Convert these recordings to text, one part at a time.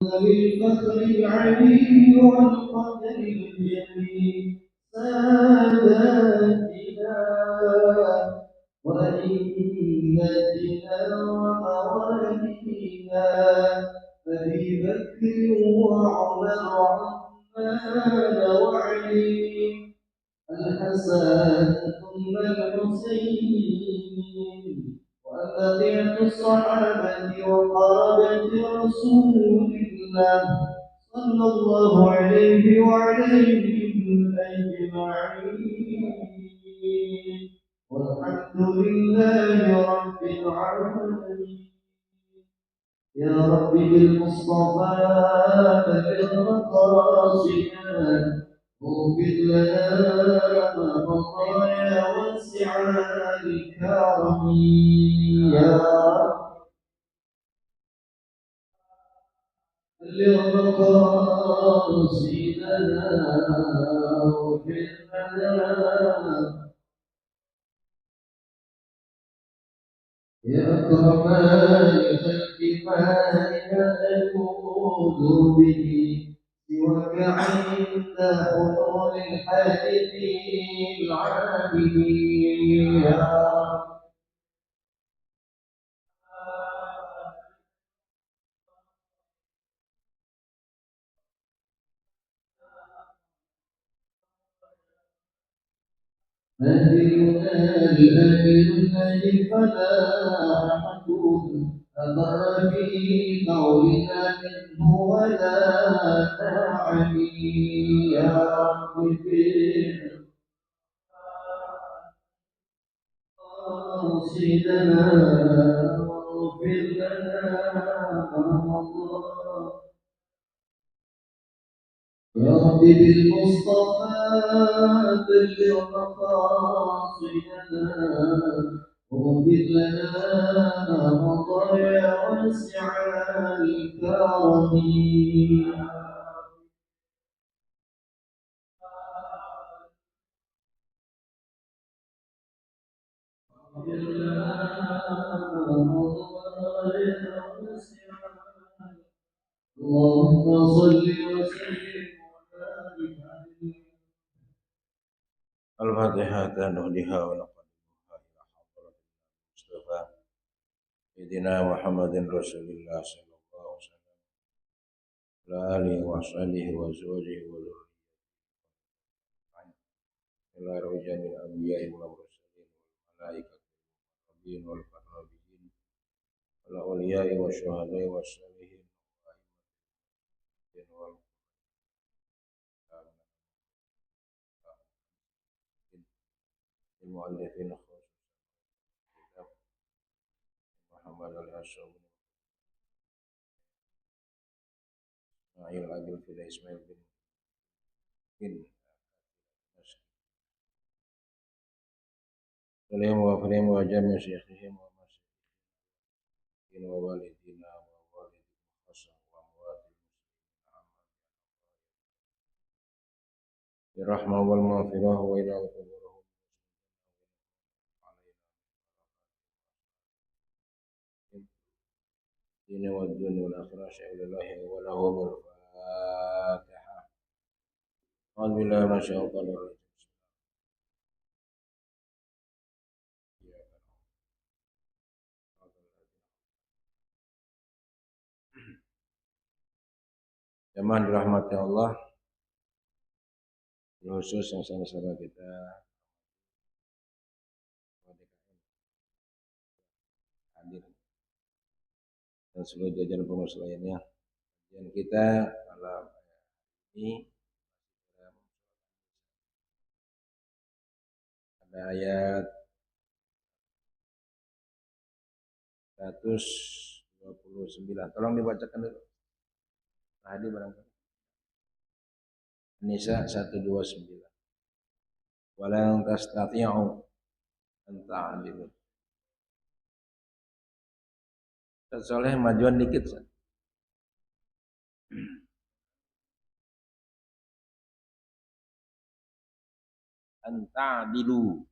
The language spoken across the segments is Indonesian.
بالفخر العلي والقدر الجليل ساداتنا وأئمتنا وموالينا أبي بكر وعمر وعثمان وعلي الحسن ثم الحسين وبقية الصحابة وقرابة رسول الله صلى الله عليه وعليهم أجمعين والحمد لله رب العالمين. يا رب بالمصطفى بلغ مقاصدنا واغفر لنا ما مضى يا واسع الكرم. يا بلغ مقاصدنا واغفر لنا يا أكرم الخلق ما يلوذ به سواك عند حلول الحادث العالمين. يا نبينا الأمين الذي فلا أحد أضر في قولنا منه ولا نعمي. يا رب سيدنا واغفر لنا ما مضى يا رب بالمصطفى بلغ مقاصدنا واغفر لنا ما مضى يا واسع الكرم. اغفر لنا ما مضى يا واسع اللهم صل وسلم وبارك عليه. الفاتحة نهديها ونقدمها إلى حضرة المصطفى سيدنا محمد رسول الله صلى الله عليه وسلم وعلى آله وصحبه وزوجه وذريته إلى رجال الأنبياء والمرسلين والملائكة والنبيين والقرابين والأولياء والشهداء والصالحين والمؤمنين والمؤلفين خاصة محمد الأشرف إسماعيل عبد في إسماعيل بن سليم وفريم وجميع شيخهم ومسيحهم ووالدينا ووالد خاصة وأموات المسلمين الرحمة والمغفرة وإلى قبورهم الدين والدنيا والآخرة شهد الله ولهم الفاتحة. أعوذ بالله من الشيطان الرجيم. Jemaah dirahmati Allah, khusus yang sama-sama kita hadir dan seluruh jajaran pengurus lainnya. Dan kita malam ini ada ayat 129. Tolong dibacakan dulu. Hadir barangkali. Nisa 129. Walang tastati'u an ta'dilu. Ustaz Soleh majuan dikit. An ta'dilu.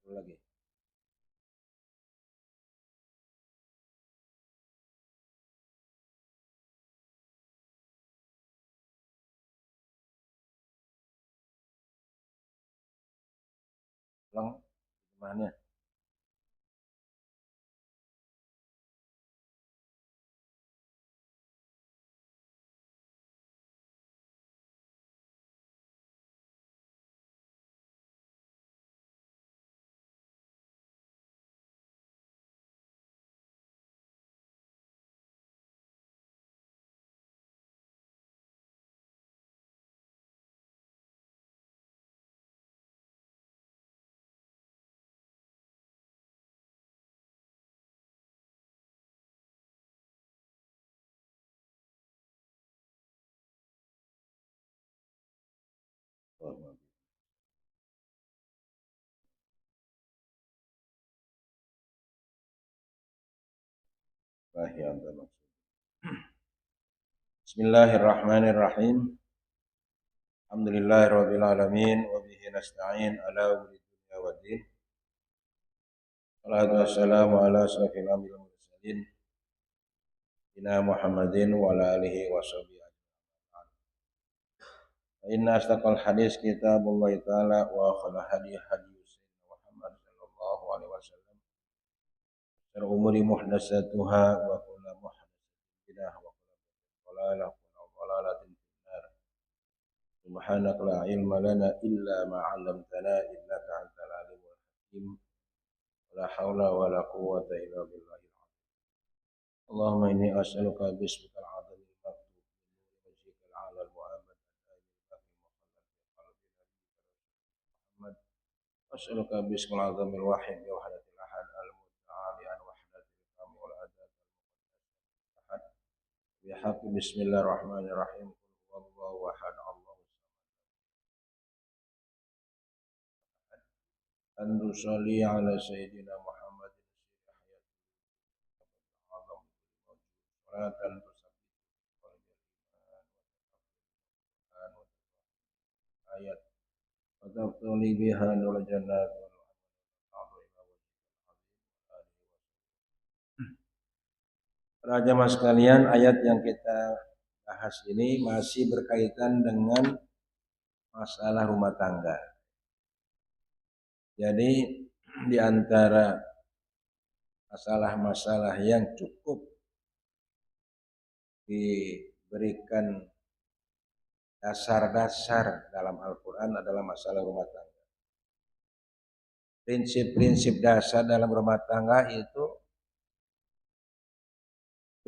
lagi. Ulang gimana? Bismillahirrahmanirrahim. Alhamdulillahirabbil alamin wa bihi nasta'in ala umuri dunya waddin. Salatu wassalamu ala asyrafil anbiya'i wal mursalin sayyidina Muhammadin wa ala alihi washabihi ajmain. Inna astaqal hadis kitabullah ta'ala wa khala hadi sayyidina Muhammad sallallahu alaihi wasallam. Syarr umuri muhdatsatuha wa kullu muhdatsatin bid'ah wa kullu dhalalah wa dhalalatin finnar. Subhanaka la ilma lana illa ma 'allamtana innaka antal alimul hakim. La haula wa la quwwata illa billah. Allahumma inni as'aluka bismikal azam al-maktub min wajhikal 'ala al-mu'abbad Muhammad. As'aluka bismil azam al-wahid bi wahdatil ahad al-muta'ali an wahdatil kam wal adad al-ahad. Bi haqqi bismillahirrahmanirrahim. Wallahu ahad Allahu samad. An tusalli ala sayyidina Muhammad salatan ayat wa taqtuli biha nul jannat para jamaah sekalian, ayat yang kita bahas ini masih berkaitan dengan masalah rumah tangga. Jadi di antara masalah-masalah yang cukup diberikan dasar-dasar dalam Al-Quran adalah masalah rumah tangga. Prinsip-prinsip dasar dalam rumah tangga itu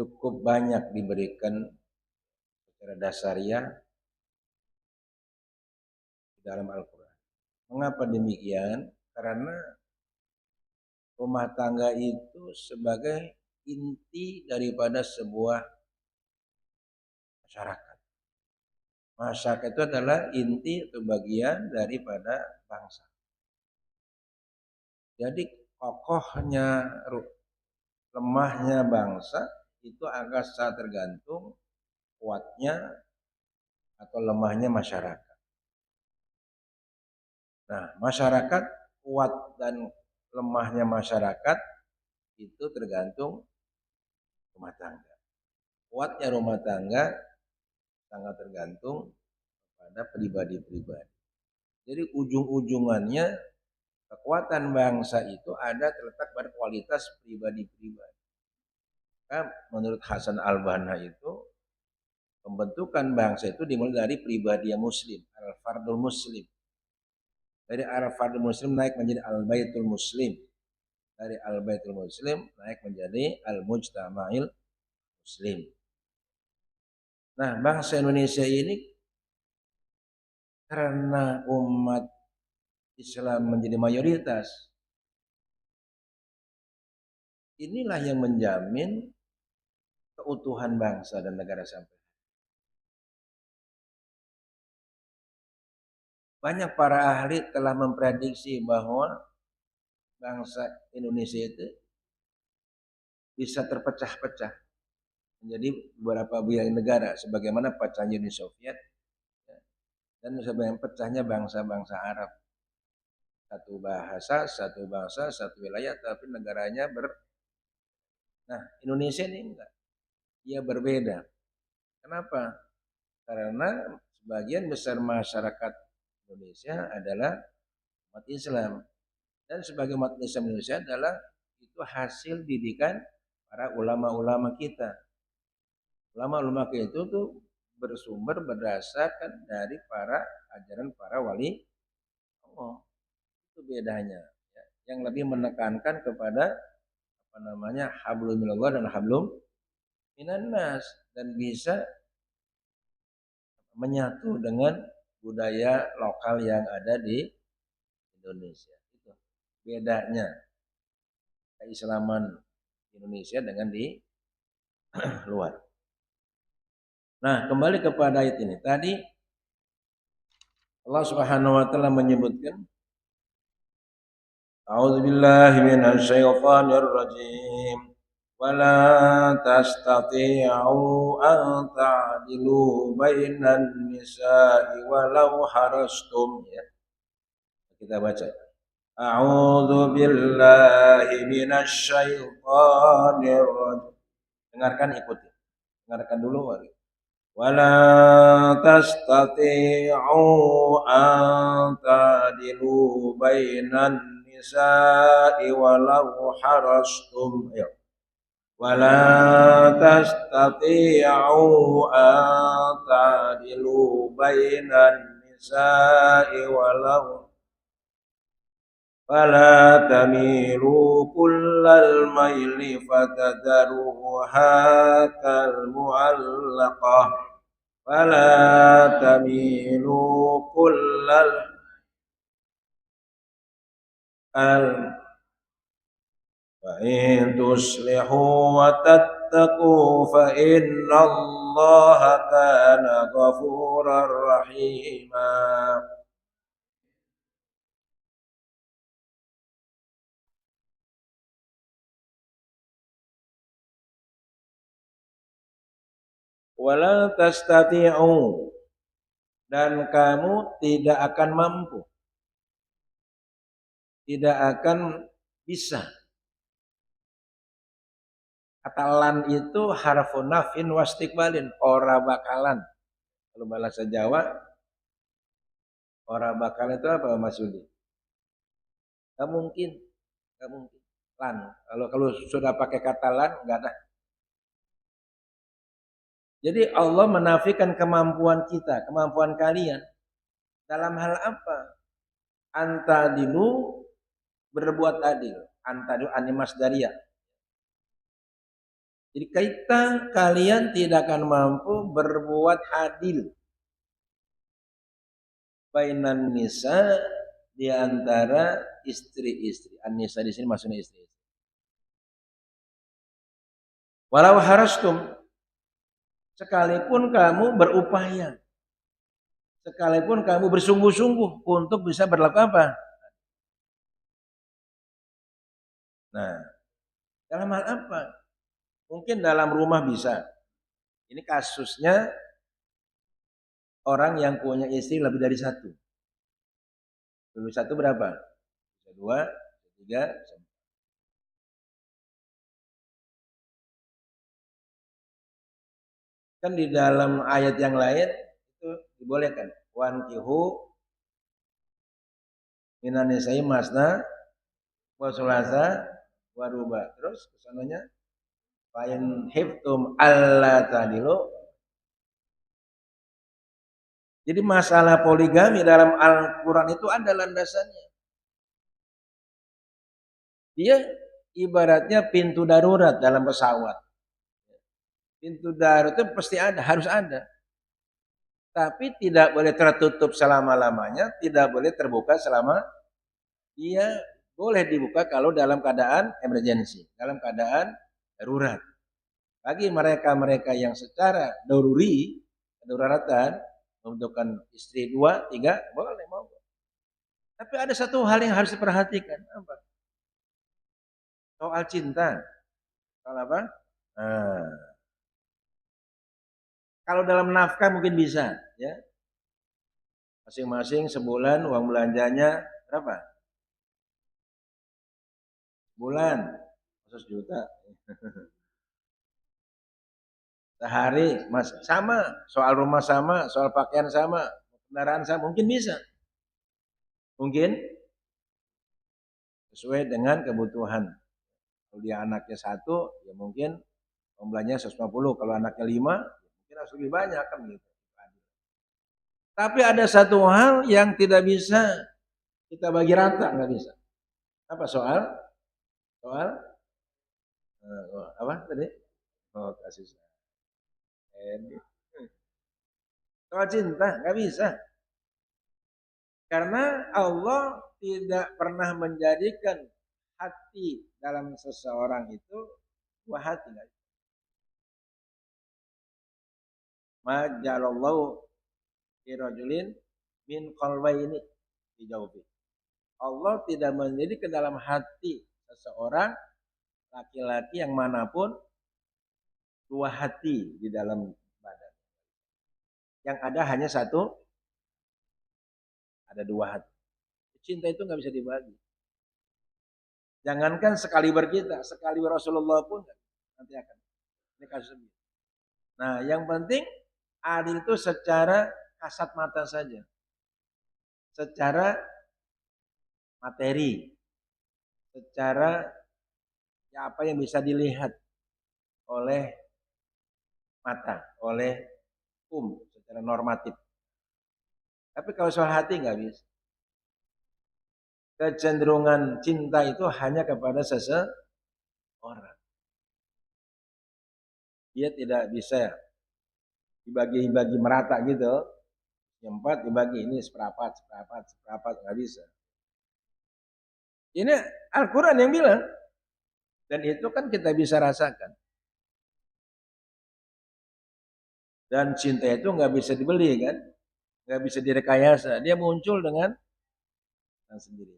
cukup banyak diberikan secara dasariah di dalam Al-Quran. Mengapa demikian? Karena rumah tangga itu sebagai inti daripada sebuah masyarakat. Masyarakat itu adalah inti atau bagian daripada bangsa. Jadi kokohnya, lemahnya bangsa itu agak sangat tergantung kuatnya atau lemahnya masyarakat. Nah, masyarakat kuat dan lemahnya masyarakat itu tergantung rumah tangga. Kuatnya rumah tangga sangat tergantung pada pribadi-pribadi. Jadi ujung-ujungannya kekuatan bangsa itu ada terletak pada kualitas pribadi-pribadi. Nah, menurut Hasan al-Banna itu pembentukan bangsa itu dimulai dari pribadi yang muslim, al-fardul muslim. Dari al-fardul muslim naik menjadi al-baitul muslim. Dari al-baitul muslim naik menjadi al-mujtama'il muslim. Nah, bangsa Indonesia ini karena umat Islam menjadi mayoritas, inilah yang menjamin keutuhan bangsa dan negara sampai. Banyak para ahli telah memprediksi bahwa bangsa Indonesia itu bisa terpecah-pecah menjadi beberapa wilayah negara sebagaimana pecahnya Uni Soviet dan sebagaimana pecahnya bangsa-bangsa Arab. Satu bahasa, satu bangsa, satu wilayah, tapi negaranya Nah, Indonesia ini enggak. Dia berbeda. Kenapa? Karena sebagian besar masyarakat Indonesia adalah umat Islam. Dan sebagai umat Islam Indonesia adalah itu hasil didikan para ulama-ulama kita. Ulama-ulama kita itu tuh bersumber berdasarkan dari para ajaran para wali Allah. Itu bedanya. Ya. Yang lebih menekankan kepada apa namanya hablum minallah dan hablum minannas dan bisa menyatu dengan budaya lokal yang ada di Indonesia. Itu bedanya keislaman Indonesia dengan di luar. Nah, kembali kepada ayat ini. Tadi Allah Subhanahu wa taala menyebutkan A'udzubillahi minasyaitonir rajim. Wala tastati'u an ta'dilu bainan nisa'i walau harastum ya. Kita baca. A'udzu billahi minasyaitonir rajim. Dengarkan ikuti. Dengarkan dulu wali. Wala tastati'u an ta'dilu bainan nisa'i walau harastum ya. Wala tastati'u an ta'dilu bainan nisa'i walau fala tamilu kullal maili fatadharuha kal mu'allaqah fala tamilu kullal al fa in tuslihu wa tattaqu fa innallaha kana ghafurar rahima. Wala tastati'u dan kamu tidak akan mampu, tidak akan bisa. Kata lan itu harfun nafin wastiqbalin, ora bakalan. Kalau bahasa Jawa, ora bakalan itu apa Mas Yudi? Gak mungkin, gak mungkin. Lan, kalau sudah pakai kata lan, enggak ada. Jadi Allah menafikan kemampuan kita, kemampuan kalian. Dalam hal apa? Antadilu berbuat adil. Antadilu animas daria. Jadi kalian tidak akan mampu berbuat adil. Bainan nisa di antara istri-istri. An-nisa di sini maksudnya istri. Walau harastum, sekalipun kamu berupaya, sekalipun kamu bersungguh-sungguh untuk bisa berlaku apa? Nah, dalam hal apa? Mungkin dalam rumah bisa. Ini kasusnya orang yang punya istri lebih dari satu. Lebih satu berapa? Bisa dua, bisa tiga, bisa empat. Kan di dalam ayat yang lain itu dibolehkan. Wankihu minan nisa'i masna wa sulasa wa ruba. Terus kesananya fa'in hiftum alla tadilu. Jadi masalah poligami dalam Al-Quran itu ada landasannya. Dia ibaratnya pintu darurat dalam pesawat. Pintu darurat itu pasti ada, harus ada. Tapi tidak boleh tertutup selama-lamanya, tidak boleh terbuka selama dia boleh dibuka kalau dalam keadaan emergensi, dalam keadaan darurat. Bagi mereka-mereka yang secara daruratan, membutuhkan istri 2, 3, boleh mau. Tapi ada satu hal yang harus diperhatikan, apa? Soal cinta. Soal apa? Nah, kalau dalam nafkah mungkin bisa, ya. Masing-masing sebulan uang belanjanya berapa? Bulan, 100 juta. Sehari, mas sama. Soal rumah sama, soal pakaian sama, kendaraan sama, mungkin bisa. Mungkin sesuai dengan kebutuhan. Kalau dia anaknya satu, ya mungkin jumlahnya 150. Kalau anaknya 5, mungkin harus lebih banyak kan gitu. Tapi ada satu hal yang tidak bisa kita bagi rata, nggak bisa. Apa soal? Soal apa tadi? Oh, kasih sayang. Soal cinta nggak bisa. Karena Allah tidak pernah menjadikan hati dalam seseorang itu dua hati. Majalallahu firajulin min qalbaini dijawab. Allah tidak menjadi ke dalam hati seseorang laki-laki yang manapun dua hati di dalam badan. Yang ada hanya satu, ada dua hati. Cinta itu nggak bisa dibagi. Jangankan sekali berkita, sekali Rasulullah pun nanti akan. Ini kasus ini. Nah, yang penting adil itu secara kasat mata saja. Secara materi. Secara ya apa yang bisa dilihat oleh mata, oleh secara normatif. Tapi kalau soal hati nggak bisa. Kecenderungan cinta itu hanya kepada seseorang. Dia tidak bisa dibagi-bagi merata gitu. Yang 4 dibagi ini seperempat, nggak bisa. Ini Al-Quran yang bilang. Dan itu kan kita bisa rasakan. Dan cinta itu nggak bisa dibeli kan. Nggak bisa direkayasa. Dia muncul dengan sendiri.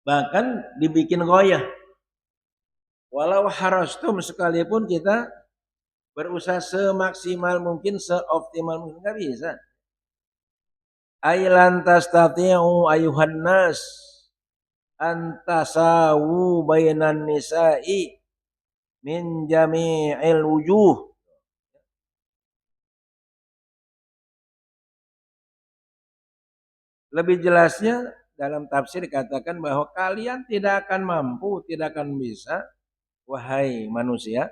Bahkan dibikin goyah. Walau harastum sekalipun kita berusaha semaksimal mungkin, seoptimal mungkin, nggak bisa. Ailan tastati'u ayuhan nas antasawu bainan nisa'i min jami'il wujuh. Lebih jelasnya dalam tafsir dikatakan bahwa kalian tidak akan mampu, tidak akan bisa, wahai manusia,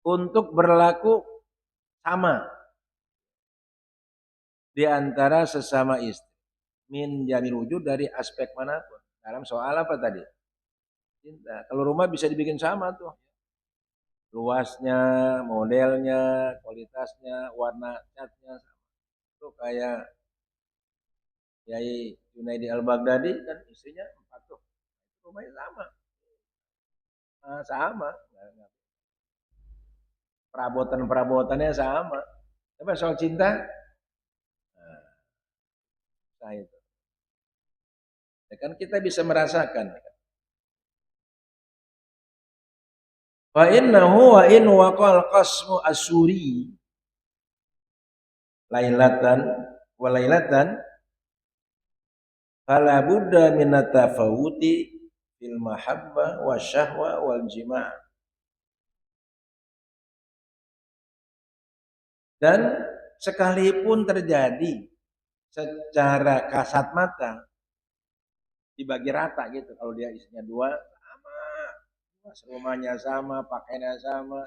untuk berlaku sama di antara sesama istri. Min jamil wujud dari aspek manapun. Dalam soal apa tadi? Cinta. Kalau rumah bisa dibikin sama tuh. Luasnya, modelnya, kualitasnya, warna catnya sama. Itu kayak Yai Junaidi Al-Baghdadi kan istrinya 4 tuh. Rumahnya sama. Nah, sama. Perabotan-perabotannya sama. Tapi soal cinta, nah itu. Ya kan kita bisa merasakan. Wa innahu wa in waqal qasmu asuri lailatan wa lailatan fala budda min tafawuti fil mahabbah wa syahwa wal jima'. Dan sekalipun terjadi secara kasat mata dibagi rata gitu, kalau dia isinya 2 sama, rumahnya sama, pakaiannya sama,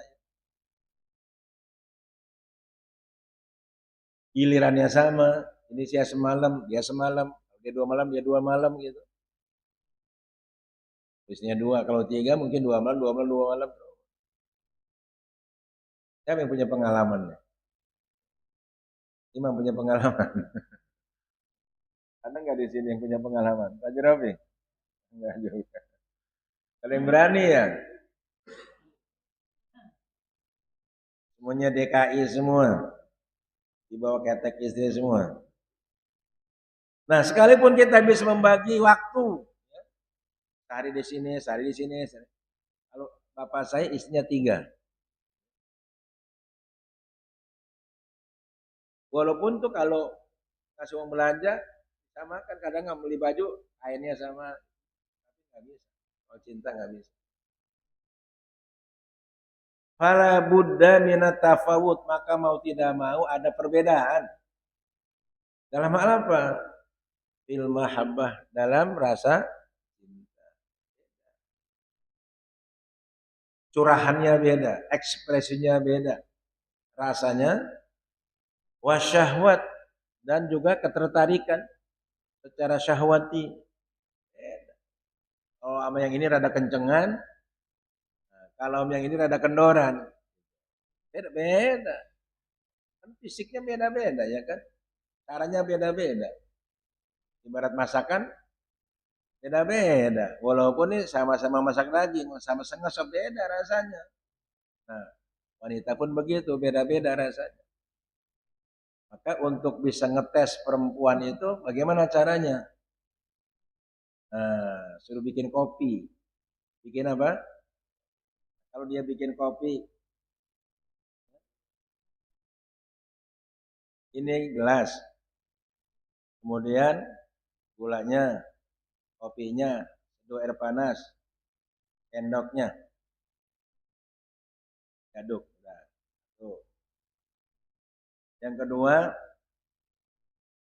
gilirannya sama, ini dia semalam, dia 2 malam, dia 2 malam gitu. Biasanya 2, kalau 3 mungkin 2 malam, 2 malam, 2 malam. Siapa yang punya pengalaman? Imam punya pengalaman. Ada nggak di sini yang punya pengalaman? Pak Jerafi? Enggak juga. Ada yang berani ya? Semuanya DKI semua. Dibawa ketek istri semua. Nah, sekalipun kita bisa membagi waktu. Sehari di sini, sehari di sini. Kalau bapak saya istrinya 3. Walaupun tuh kalau kasih uang belanja, sama kan kadang nggak beli baju, kainnya sama. Nggak bisa. Kalau cinta nggak bisa. Fala buddha minat tafawut, maka mau tidak mau ada perbedaan. Dalam hal apa? Fil mahabbah, dalam rasa cinta. Curahannya beda, ekspresinya beda, rasanya wasyahwat dan juga ketertarikan secara syahwati. Kalau sama yang ini rada kencengan, kalau sama yang ini rada kendoran, beda-beda. Kan fisiknya beda-beda ya kan, caranya beda-beda. Ibarat masakan beda-beda. Walaupun ini sama-sama masak daging, sama-sama beda rasanya. Nah, wanita pun begitu, beda-beda rasanya. Maka untuk bisa ngetes perempuan itu bagaimana caranya? Nah, suruh bikin kopi. Bikin apa? Kalau dia bikin kopi, ini gelas. Kemudian gulanya, kopinya, seduh air panas, sendoknya, aduk. Nah, tuh. Yang kedua,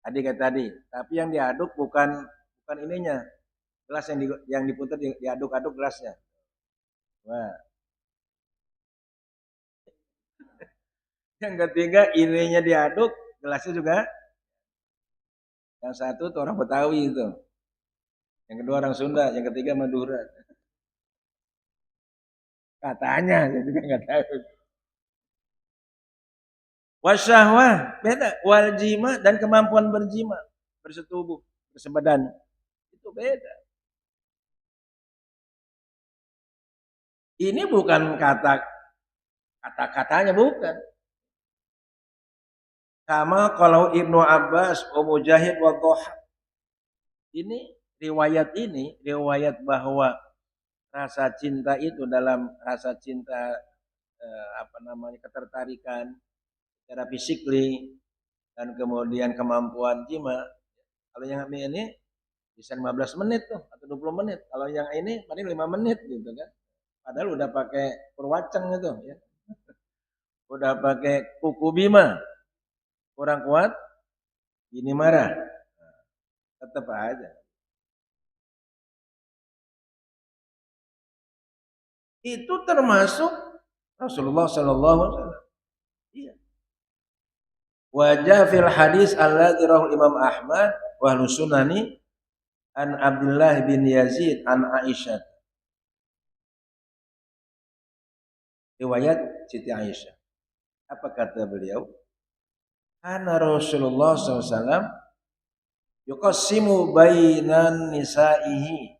kayak tadi, tapi yang diaduk bukan ininya, gelas yang diputar diaduk-aduk gelasnya. Nah, yang ketiga ininya diaduk, gelasnya juga. Yang satu tuh orang Betawi itu, yang kedua orang Sunda, yang ketiga Madura. Katanya, saya juga nggak tahu. Wasyahwah beda, wal jima dan kemampuan berjima, bersetubuh, bersebadan itu beda. Ini bukan kata-katanya bukan. Sama kalau Ibnu Abbas, Mujahid wa Dhahab. Ini riwayat bahwa rasa cinta itu dalam rasa cinta ketertarikan secara fisikly dan kemudian kemampuan jima. Kalau yang ini bisa 15 menit tuh atau 20 menit. Kalau yang ini paling 5 menit gitu kan. Padahal udah pakai perwacang itu ya. Udah pakai kuku bima. Kurang kuat, ini marah. Nah, tetap aja. Itu termasuk Rasulullah Shallallahu Alaihi Wasallam. Iya. Wajah fil hadis alladzi rawahu Imam Ahmad wa Sunani an Abdullah bin Yazid an Aisyah. Riwayat Siti Aisyah. Apa kata beliau? Ana Rasulullah SAW yuqassimu bainan nisaihi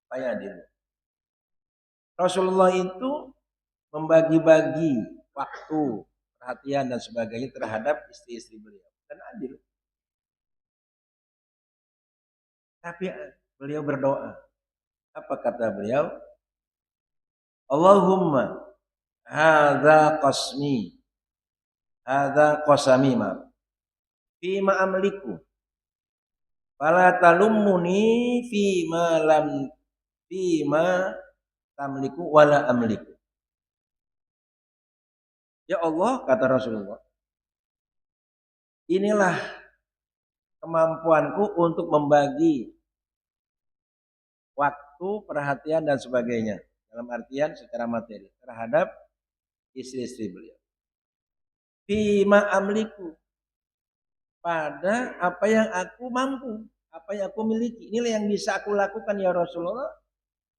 fayadil. Rasulullah itu membagi-bagi waktu, perhatian dan sebagainya terhadap istri-istri beliau dan adil. Tapi beliau berdoa. Apa kata beliau? Allahumma hadza qasmi. Hadza qasami ma. Fima amliku. Fala talummuni fima tamliku wala amliku. Ya Allah, kata Rasulullah, inilah kemampuanku untuk membagi waktu, perhatian dan sebagainya. Dalam artian secara materi terhadap istri-istri beliau. Fima amliku, pada apa yang aku mampu, apa yang aku miliki. Inilah yang bisa aku lakukan ya Rasulullah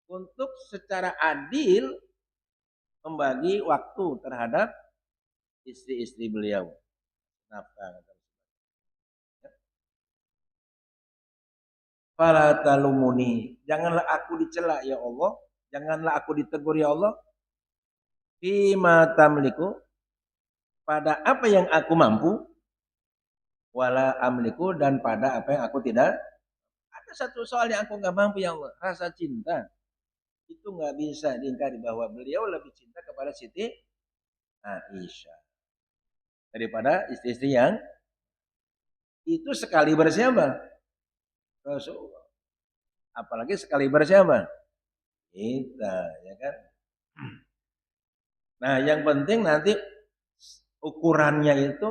untuk secara adil membagi waktu terhadap istri-istri beliau. Nafkah. Fala talumuni, janganlah aku dicela ya Allah, janganlah aku ditegur ya Allah. Fima tamliku, pada apa yang aku mampu, wala amliku dan pada apa yang aku tidak. Ada satu soal yang aku nggak mampu ya Allah, rasa cinta. Itu nggak bisa diingkari bahwa beliau lebih cinta kepada Siti Aisyah daripada istri-istri yang itu sekali bersiapa Rasulullah. Apalagi sekali bersiapa kita, ya kan? Nah, yang penting nanti ukurannya itu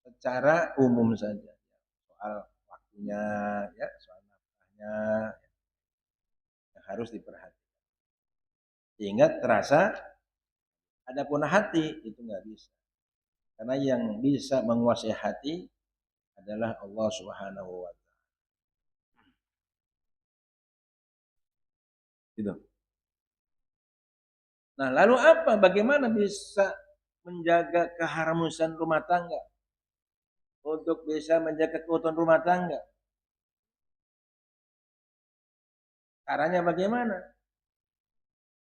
secara umum saja. Soal waktunya, ya, soal nafkahnya yang harus diperhatikan. Sehingga terasa, adapun hati itu nggak bisa. Karena yang bisa menguasai hati adalah Allah Subhanahu wa Ta'ala. Gitu. Nah, lalu apa? Bagaimana bisa menjaga keharmonisan rumah tangga? Untuk bisa menjaga keutuhan rumah tangga. Caranya bagaimana?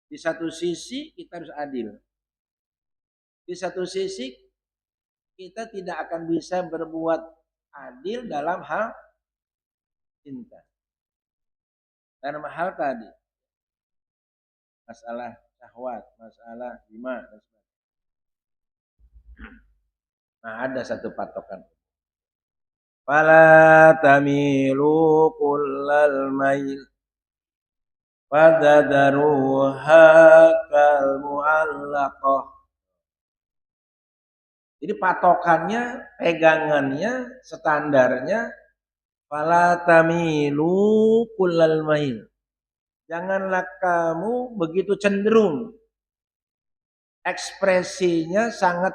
Di satu sisi kita harus adil. Di satu sisi kita tidak akan bisa berbuat adil dalam hal cinta. Dalam hal tadi, masalah syahwat, masalah jima, dan sebagainya. Nah, ada satu patokan. Fala tamilu kullal mail fadadaruha kal mu'allaqah. Jadi patokannya, pegangannya, standarnya fala tamilu kullal mail. Janganlah kamu begitu cenderung. Ekspresinya sangat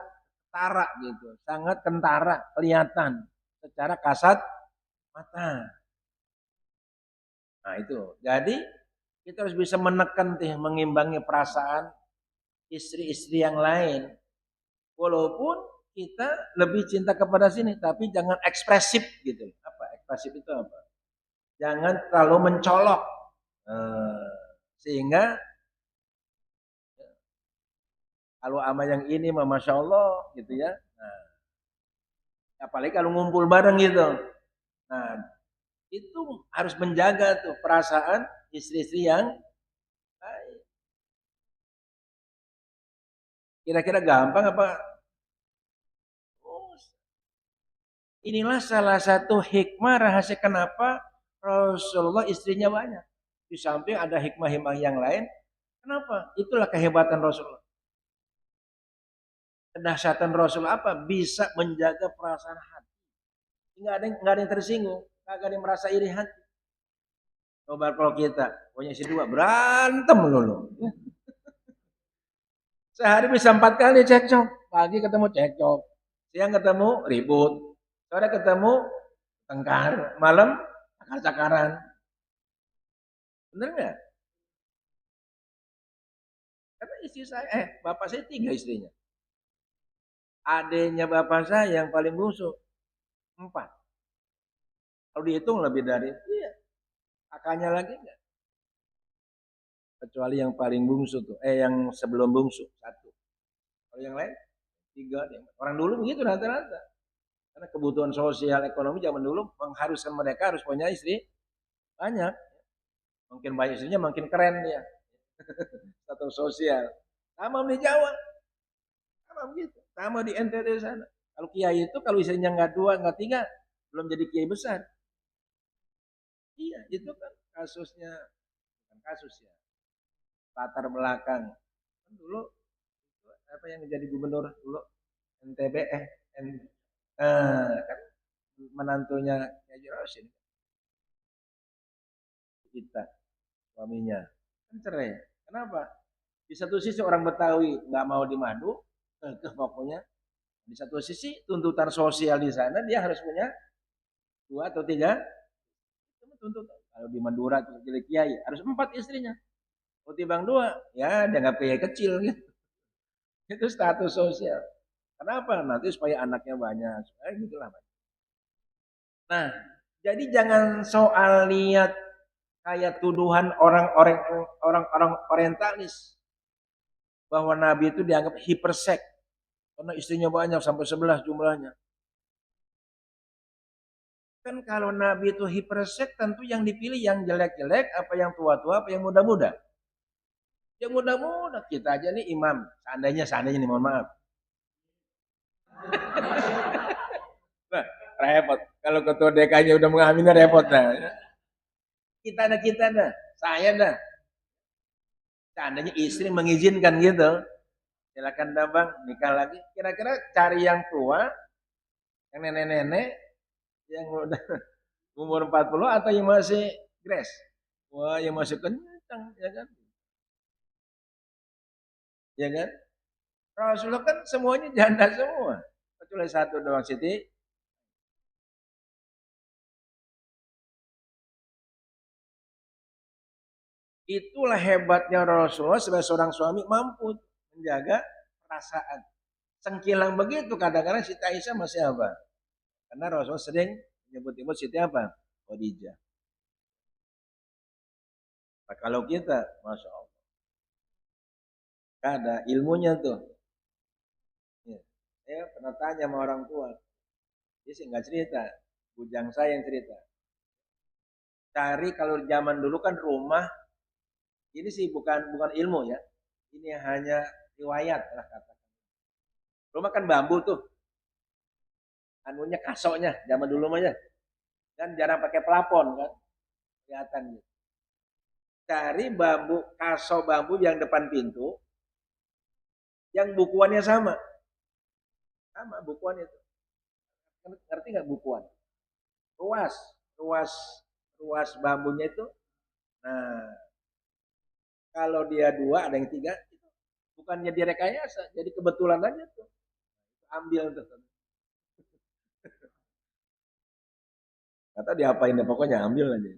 kentara gitu, sangat kentara, kelihatan secara kasat mata. Nah itu, jadi kita harus bisa menekan, mengimbangi perasaan istri-istri yang lain. Walaupun kita lebih cinta kepada sini, tapi jangan ekspresif gitu. Apa ekspresif itu apa? Jangan terlalu mencolok, sehingga kalau ama yang ini, masya Allah gitu ya. Nah, apalagi kalau ngumpul bareng gitu. Nah, itu harus menjaga tuh perasaan istri-istri yang baik. Kira-kira gampang apa? Oh, inilah salah satu hikmah rahasia kenapa Rasulullah istrinya banyak. Di samping ada hikmah-hikmah yang lain. Kenapa? Itulah kehebatan Rasulullah. Kedahsyatan Rasul apa? Bisa menjaga perasaan hati. Nggak ada yang tersinggung. Nggak ada yang merasa iri hati. Coba kalau kita punya istri dua, berantem lulu. Sehari bisa 4 kali cekcok. Pagi ketemu cekcok. Siang ketemu ribut. Sore ketemu tengkar. Malam cakar-cakaran. Bener nggak? Karena istri saya, bapak saya 3 istrinya. Adanya bapak saya yang paling bungsu 4. Kalau dihitung lebih dari, iya. Kakaknya lagi enggak. Kecuali yang paling bungsu tuh, yang sebelum bungsu 1. Kalau yang lain 3. Orang dulu begitu rata-rata. Karena kebutuhan sosial ekonomi zaman dulu mengharuskan mereka harus punya istri banyak. Mungkin banyak istrinya makin keren dia. Status sosial. Sama di Jawa. Sama begitu. Sama di NTT sana. Kalau kiai itu kalau istrinya nggak 2, nggak 3, belum jadi kiai besar. Iya, itu kan kasusnya, bukan kasus ya. Latar belakang. Kan dulu apa yang jadi gubernur dulu NTB kan menantunya Haji Rosin kita suaminya kan cerai. Kenapa? Di satu sisi orang Betawi nggak mau dimadu, pokoknya. Di satu sisi tuntutan sosial di sana dia harus punya 2 atau 3. Itu tuntutan. Kalau di Madura jadi kiai harus 4 istrinya. Kalau timbang 2, ya dianggap kiai kecil gitu. Itu status sosial. Kenapa? Nanti supaya anaknya banyak. Gitulah. Nah, jadi jangan soal lihat kayak tuduhan orang-orang orientalis bahwa Nabi itu dianggap hipersek karena istrinya banyak sampai 11 jumlahnya. Kan kalau Nabi itu hipersek tentu yang dipilih yang jelek-jelek apa yang tua-tua apa yang muda-muda. Yang muda-muda kita aja nih imam. Seandainya nih mohon maaf. Nah, repot. Kalau ketua DK-nya udah mengamini repot nah. Kita dah, saya dah. Seandainya istri mengizinkan gitu, silakan dah bang nikah lagi. Kira-kira cari yang tua, yang nenek-nenek, yang udah umur 40 atau yang masih gres? Wah, yang masih kencang, ya kan? Ya kan? Rasulullah kan semuanya janda semua. Kecuali satu doang Siti. Itulah hebatnya Rasulullah sebagai seorang suami mampu menjaga perasaan. Sengkilang begitu kadang-kadang Siti Aisyah masih apa? Karena Rasulullah sering menyebut-nyebut Siti apa? Khadijah. Nah, kalau kita, Masya Allah, ada ilmunya tuh. Ya. Saya pernah tanya sama orang tua, dia sih nggak cerita, bujang saya yang cerita. Cari kalau zaman dulu kan rumah, ini sih bukan bukan ilmu ya, ini hanya riwayat lah kata. Rumah kan bambu tuh, anunya kasoknya, zaman dulu mah ya, kan jarang pakai pelapon kan, kelihatan gitu. Cari bambu, kasok bambu yang depan pintu, yang bukuannya sama bukuan itu. Ngerti nggak bukuan? Ruas, ruas, ruas bambunya itu. Nah, kalau dia dua, ada yang tiga, itu bukannya direkayasa, jadi kebetulan aja tuh. Ambil tuh. Kata diapain deh, pokoknya ambil aja.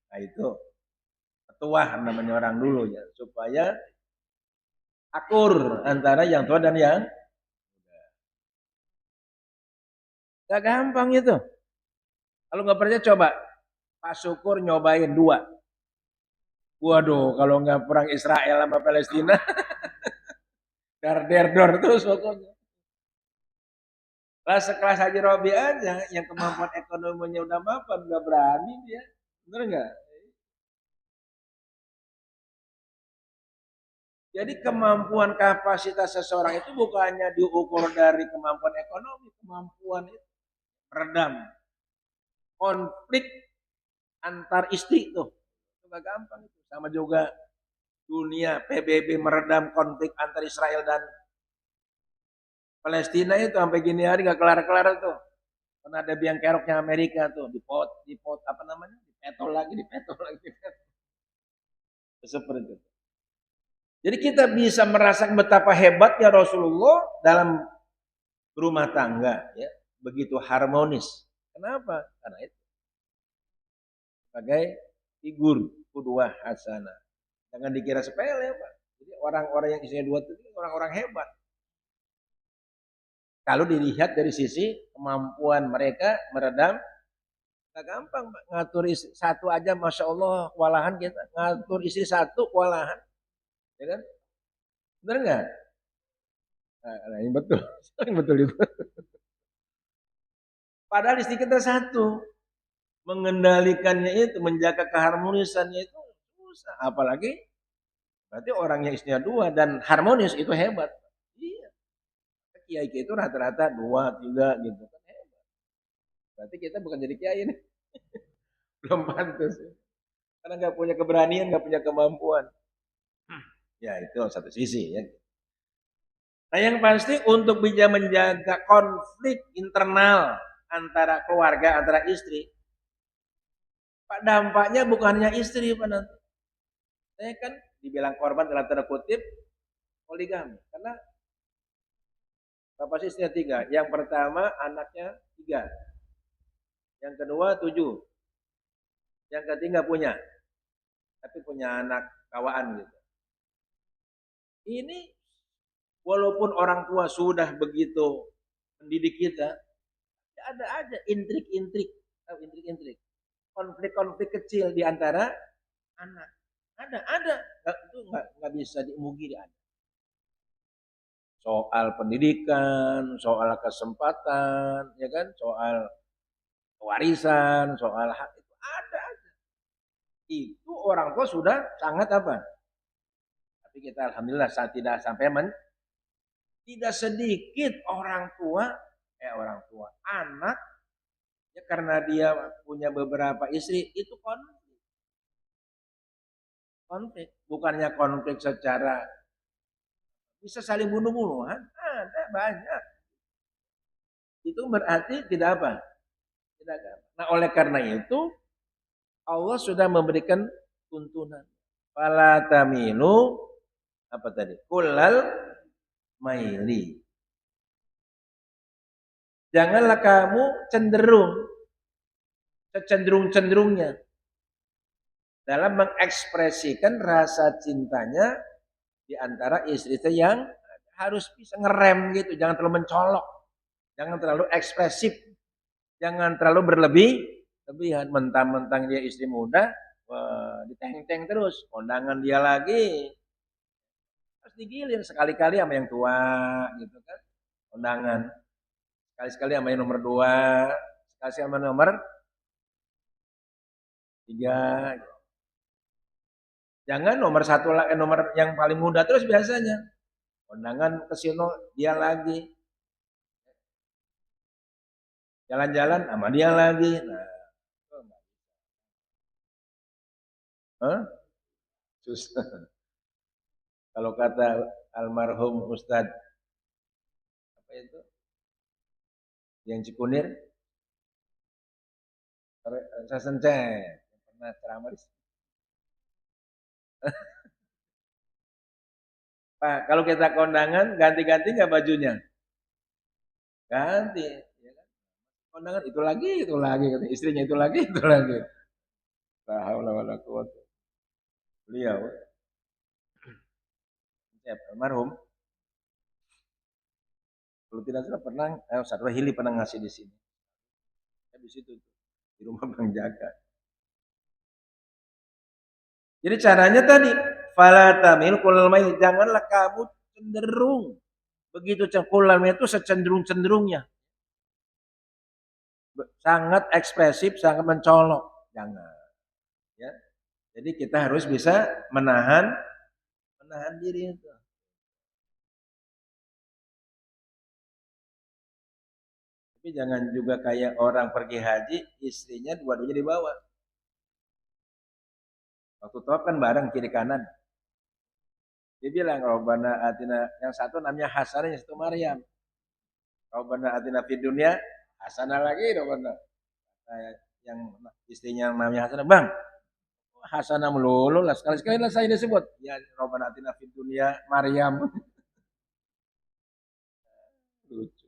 Nah itu petuah namanya orang dulu ya, supaya akur antara yang tua dan yang gak gampang itu. Kalau nggak percaya coba Pak Syukur nyobain dua. Waduh, kalau nggak perang Israel sama Palestina, dar der dor terus pokoknya. Lah sekelas Haji Robi aja, yang kemampuan ekonominya udah mapan, udah berani dia. Bener nggak? Jadi kemampuan kapasitas seseorang itu bukannya diukur dari kemampuan ekonomi, kemampuan itu meredam konflik antar istri tuh. Itu gak gampang itu. Sama juga dunia PBB meredam konflik antar Israel dan Palestina itu sampai gini hari gak kelar-kelar tuh. Karena ada biang keroknya Amerika tuh, dipot apa namanya? Dipetol lagi, dipetol lagi, dipetol. Seperti itu. Jadi kita bisa merasakan betapa hebatnya Rasulullah dalam rumah tangga, ya, begitu harmonis. Kenapa? Karena itu sebagai figur kedua hasanah. Jangan dikira sepele, Pak. Jadi orang-orang yang isinya dua itu orang-orang hebat. Kalau dilihat dari sisi kemampuan mereka meredam, tak gampang, Pak. Ngatur istri satu aja, masya Allah, kewalahan kita. Ngatur istri satu, kewalahan, ya kan? Benar nggak? Nah, ini betul, ini betul itu. Padahal istri kita satu, mengendalikannya itu, menjaga keharmonisannya itu susah. Apalagi berarti orangnya istrinya dua dan harmonis itu hebat. Iya, kiai itu rata-rata dua, tiga gitu kan hebat. Berarti kita bukan jadi kiai nih, belum pantas. Karena nggak punya keberanian, nggak punya kemampuan. Ya itu satu sisi ya. Nah yang pasti untuk bisa menjaga konflik internal antara keluarga, antara istri, Pak dampaknya bukannya istri Pak nanti. Saya kan dibilang korban dalam tanda kutip poligami. Karena bapak istrinya tiga. Yang pertama anaknya tiga. Yang kedua tujuh. Yang ketiga punya. Tapi punya anak kawaan gitu. Ini walaupun orang tua sudah begitu mendidik kita, ada aja intrik-intrik, intrik-intrik, konflik-konflik kecil di antara anak. Ada, itu nggak bisa dimungkiri ada. Soal pendidikan, soal kesempatan, ya kan, soal warisan, soal hak itu ada. Itu orang tua sudah sangat apa? Tapi kita alhamdulillah saat tidak sampai tidak sedikit orang tua anak ya karena dia punya beberapa istri itu konflik. konflik. Bukannya konflik secara bisa saling bunuh-bunuhan, ada banyak. Itu berarti tidak apa? Tidak apa. Nah, oleh karena itu Allah sudah memberikan tuntunan. Fala tamilu apa tadi? Kullal maili. Janganlah kamu cenderung secenderung-cenderungnya dalam mengekspresikan rasa cintanya di antara istri yang harus bisa ngerem gitu, jangan terlalu mencolok, jangan terlalu ekspresif, jangan terlalu berlebihan, mentang-mentang dia istri muda, wah, diteng-teng terus, kondangan dia lagi, harus digilir sekali-kali sama yang tua gitu kan, kondangan, sekali-sekali sama yang nomor 2, sekali sama nomor 3. Jangan nomor 1 nomor yang paling muda terus biasanya. Kondangan ke sino dia lagi. Jalan-jalan sama dia lagi. Nah, susah. Kalau kata almarhum Ustadz apa itu? Yang Cikunir, Sasencen, pernah ceramah di sini. Pak, kalau kita kondangan ganti-ganti nggak bajunya? Ganti, ya kan? Kondangan itu lagi, istrinya itu lagi, itu lagi. La haula wala quwwata. Beliau, almarhum, kalau tidak salah pernah, Ustadz Rahili pernah ngasih di sini. Di situ di rumah Bang Jaka. Jadi caranya tadi, fala tamil kulal mail, janganlah kamu cenderung begitu kulal mail itu secenderung-cenderungnya. Sangat ekspresif, sangat mencolok. Jangan. Ya. Jadi kita harus bisa menahan diri itu. Tapi jangan juga kayak orang pergi haji, istrinya dua-duanya dibawa. Waktu tawaf kan bareng kiri kanan. Dia bilang, Rabbana atina, yang satu namanya Hasanah, yang satu Maryam. Rabbana atina fid dunya, Hasanah lagi Rabbana. Yang istrinya namanya Hasanah, Bang, Hasanah melulu lah, sekali-sekali lah saya disebut. Ya, Rabbana atina fid dunya, Maryam. Lucu.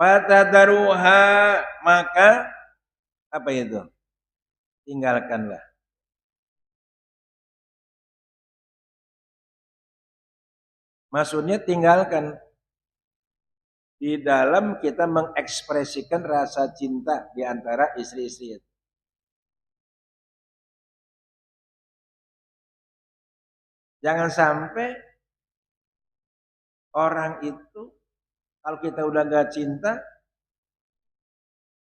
Fatadaruha, maka apa itu? Tinggalkanlah. Maksudnya tinggalkan di dalam kita mengekspresikan rasa cinta di antara istri-istri itu. Jangan sampai orang itu kalau kita udah gak cinta,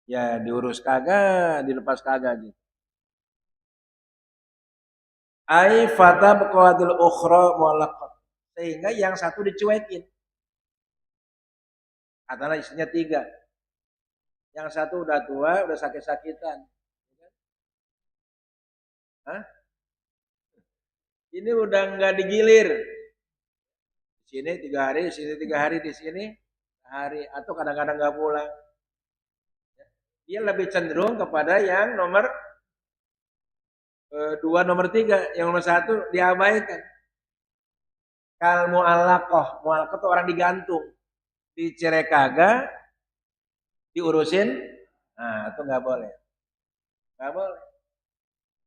ya diurus kagak, dilepas kagak gitu. Ai fata baqawatil ukhra mu'allaqat. Sehingga yang satu dicuekin. Katakanlah istrinya 3. Yang satu udah tua, udah sakit-sakitan. Hah? Ini udah nggak digilir. Di sini 3 hari, di sini 3 hari, di sini hari, atau kadang-kadang nggak pulang. Dia lebih cenderung kepada yang nomor 2, nomor 3, yang nomor 1 diabaikan. Kal mu'allaqah, mu'allaqah itu orang digantung, dicerai kagak, diurusin, nah itu nggak boleh, nggak boleh.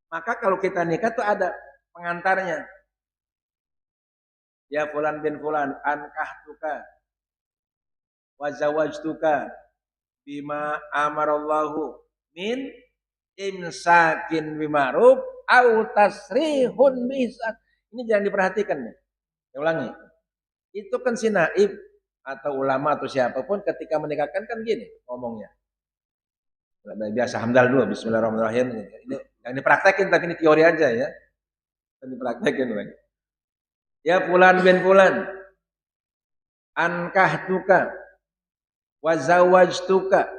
Maka kalau kita nikah tuh ada pengantarnya. Ya fulan bin fulan, ankahtuka wa zawajtuka bima amarallahu min imsakin bima'ruf au tasrihun bisan. Ini jangan diperhatikan nih. Saya ulangi. Itu kan si naib atau ulama atau siapapun ketika menikahkan kan gini ngomongnya. Biasa hamdal dulu, bismillahirrahmanirrahim. Ini yang dipraktekin, tapi ini teori aja ya. Yang dipraktekin lagi. Ya fulan bin fulan, ankah tuka, wa zawajtuka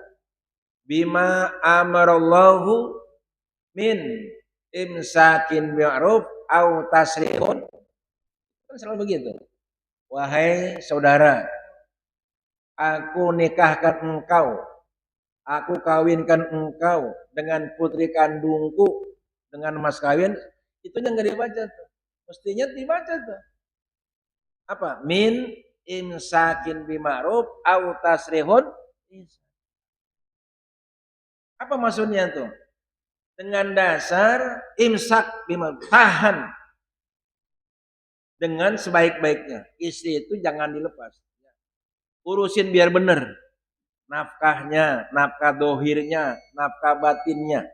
bima amarallahu min imsakin bi'ruf au tasrihun. Kan selalu begitu. Wahai saudara, aku nikahkan engkau, aku kawinkan engkau dengan putri kandungku dengan mas kawin. Itu yang nggak dibaca tuh. Mestinya dibaca tuh. Apa? Min imsakin bima'ruf au tasrihun. Apa maksudnya tuh? Dengan dasar imsak bima'ruf, tahan dengan sebaik-baiknya. Istri itu jangan dilepas. Urusin biar benar. Nafkahnya, nafkah dohirnya, nafkah batinnya.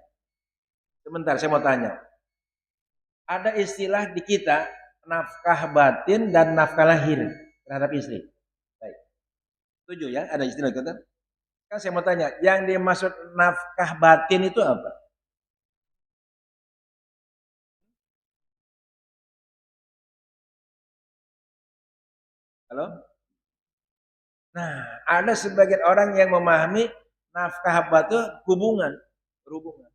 Sebentar, saya mau tanya. Ada istilah di kita, nafkah batin dan nafkah lahir terhadap istri. Baik. Setuju ya? Ada istilah itu kan? Kan saya mau tanya, yang dimaksud nafkah batin itu apa? Halo? Nah, ada sebagian orang yang memahami nafkah batin hubungan, berhubungan.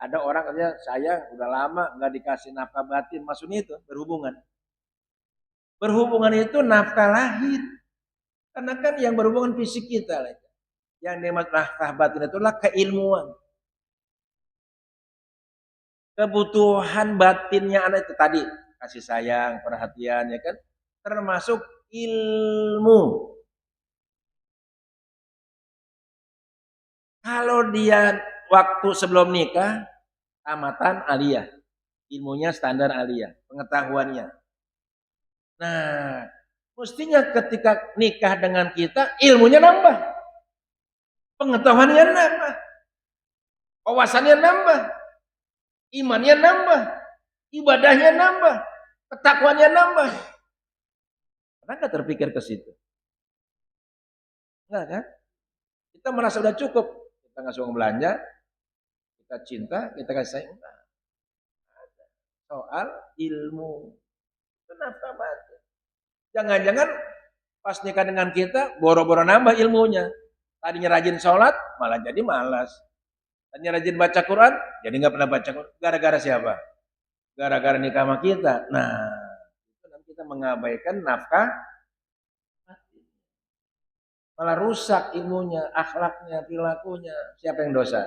Ada orang katanya saya udah lama nggak dikasih nafkah batin, maksudnya itu berhubungan. Berhubungan itu nafkah lahir, karena kan yang berhubungan fisik kita. Yang dimaksud nafkah batin itulah keilmuan, kebutuhan batinnya anak itu tadi kasih sayang, perhatian ya kan, termasuk ilmu. Kalau dia waktu sebelum nikah tamatan aliyah, ilmunya standar aliyah, pengetahuannya. Nah, mestinya ketika nikah dengan kita ilmunya nambah, pengetahuannya nambah, wawasannya nambah, imannya nambah, ibadahnya nambah, ketakwaannya nambah. Pernah nggak terpikir ke situ? Enggak kan? Kita merasa udah cukup, kita nggak suka belanja, kita cinta, kita kasih sayang. Soal ilmu, kenapa batin? Jangan-jangan pas nikah dengan kita, boro-boro nambah ilmunya. Tadinya rajin sholat, malah jadi malas. Tadinya rajin baca Quran, jadi nggak pernah baca Quran. Gara-gara siapa? Gara-gara nikah sama kita. Nah, itu nanti kita mengabaikan nafkah, malah rusak ilmunya, akhlaknya, perilakunya. Siapa yang dosa?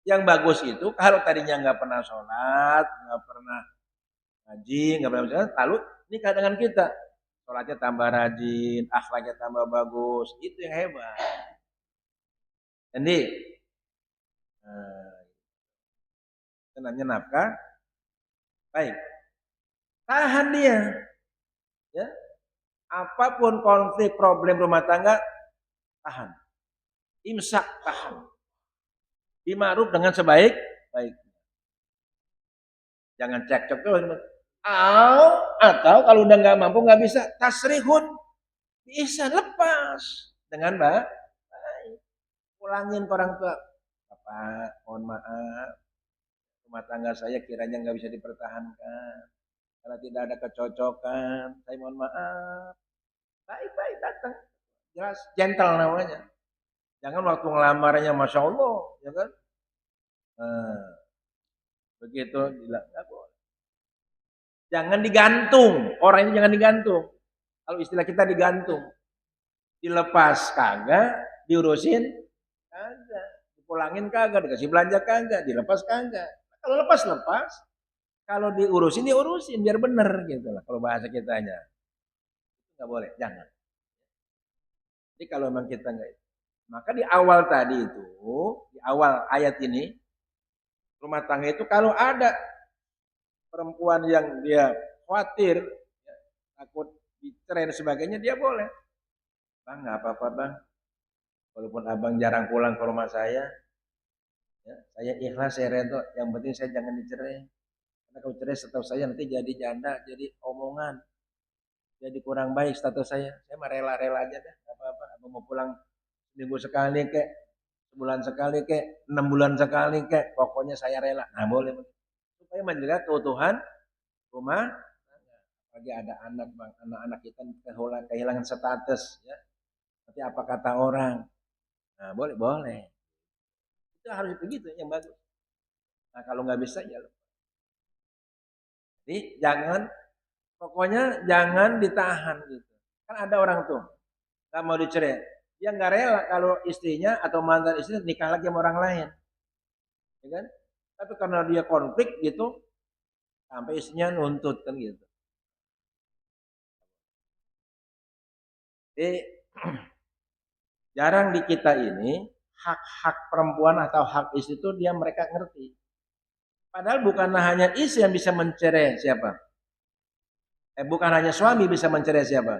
Yang bagus itu kalau tadinya nggak pernah sholat, nggak pernah ngaji, nggak pernah sholat, lalu nikah dengan kita, sholatnya tambah rajin, akhlaknya tambah bagus, itu yang hebat. Jadi, itu namanya nafkah. Baik, tahan dia, ya. Apapun konflik problem rumah tangga, tahan. Imsak, tahan. Bima'ruf dengan sebaik-baik. Jangan cekcok terus. Atau kalau udah nggak mampu nggak bisa, tasrihun, bisa lepas dengan baik. Pulangin ke orang tua. Bapak, mohon maaf, rumah tangga saya kiranya nggak bisa dipertahankan. Karena tidak ada kecocokan, saya mohon maaf. Baik-baik datang. Jelas, gentle namanya. Jangan waktu ngelamarnya Masya Allah, ya kan? Nah, begitu bilang, nggak boleh. Jangan digantung, orang ini jangan digantung. Kalau istilah kita digantung, dilepas kagak, diurusin kagak, dipulangin kagak, dikasih belanja kagak, dilepas kagak. Kalau lepas, kalau diurusin biar bener gitu lah. Kalau bahasa kitanya, nggak boleh, jangan. Jadi kalau memang kita nggak, maka di awal tadi itu, di awal ayat ini, rumah tangga itu kalau ada perempuan yang dia khawatir, ya, takut dicerai dan sebagainya, dia boleh. Bang, nggak apa-apa bang. Walaupun abang jarang pulang ke rumah saya, ya, saya ikhlas, saya reda. Yang penting saya jangan dicerai. Karena kalau cerai setahu saya nanti jadi janda, jadi omongan, jadi kurang baik status saya. Saya mah rela-rela aja deh, nggak apa-apa. Abang mau pulang seminggu sekali kek, sebulan sekali kek, 6 bulan sekali kek, pokoknya saya rela. Nah boleh. Supaya menjaga keutuhan rumah. Apalagi ada anak, bang, anak-anak kita kehilangan status, ya. Nanti apa kata orang? Nah, boleh, boleh. Itu harus begitu yang bagus. Nah, kalau nggak bisa ya. Jadi jangan, pokoknya jangan ditahan gitu. Kan ada orang tuh nggak mau dicerai, dia nggak rela kalau istrinya atau mantan istri nikah lagi sama orang lain, ya kan? Tapi karena dia konflik gitu, sampai istrinya nuntut kan gitu. Jadi jarang di kita ini hak-hak perempuan atau hak istri itu mereka ngerti. Padahal bukan hanya istri yang bisa mencerai siapa. Bukan hanya suami bisa mencerai siapa.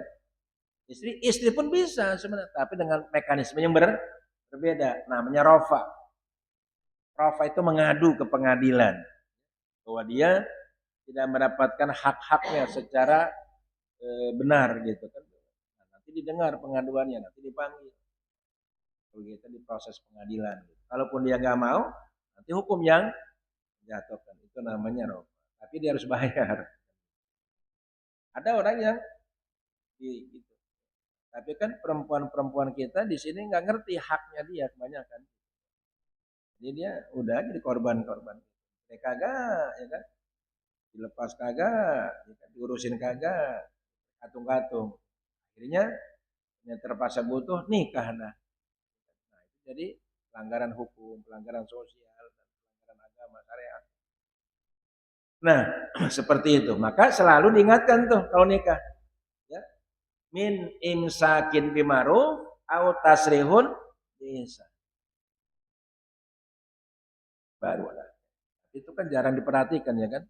Istri pun bisa sebenarnya, tapi dengan mekanisme yang berbeda. Namanya rofa. Rofa itu mengadu ke pengadilan bahwa dia tidak mendapatkan hak-haknya secara benar gitu kan. Nah, nanti didengar pengaduannya, nanti dipanggil. Begitu diproses pengadilan. Gitu. Kalaupun dia nggak mau, nanti hukum yang jatuhkan. Itu namanya rofa. Tapi dia harus bayar. Ada orang yang gitu. Tapi kan perempuan-perempuan kita di sini nggak ngerti haknya dia kebanyakan. Jadi dia udah jadi korban-korban. Kayak kagak, ya kan? Dilepas kagak, ya kan? Diurusin kagak, katung-katung. Akhirnya yang terpaksa butuh nikah nah. Nah itu jadi pelanggaran hukum, pelanggaran sosial, dan pelanggaran agama syariat. Nah seperti itu. Maka selalu diingatkan tuh kalau nikah, ya, min imsakin bimaruf au tasrihun bisa. Baru ada. Itu kan jarang diperhatikan ya kan.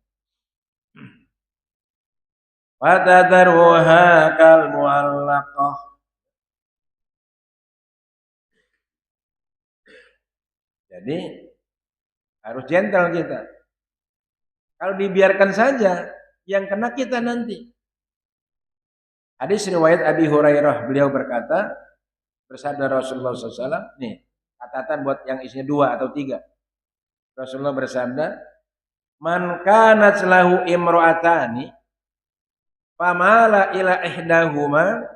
Fatadharuha kal muallaqah. Jadi harus gentle kita. Kalau dibiarkan saja, yang kena kita nanti. Hadis riwayat Abi Hurairah, beliau berkata, bersabda Rasulullah SAW, nih catatan buat yang isinya 2 atau 3. Rasulullah bersabda, man kanat lahu imro'atani, famala ila ihdahuma,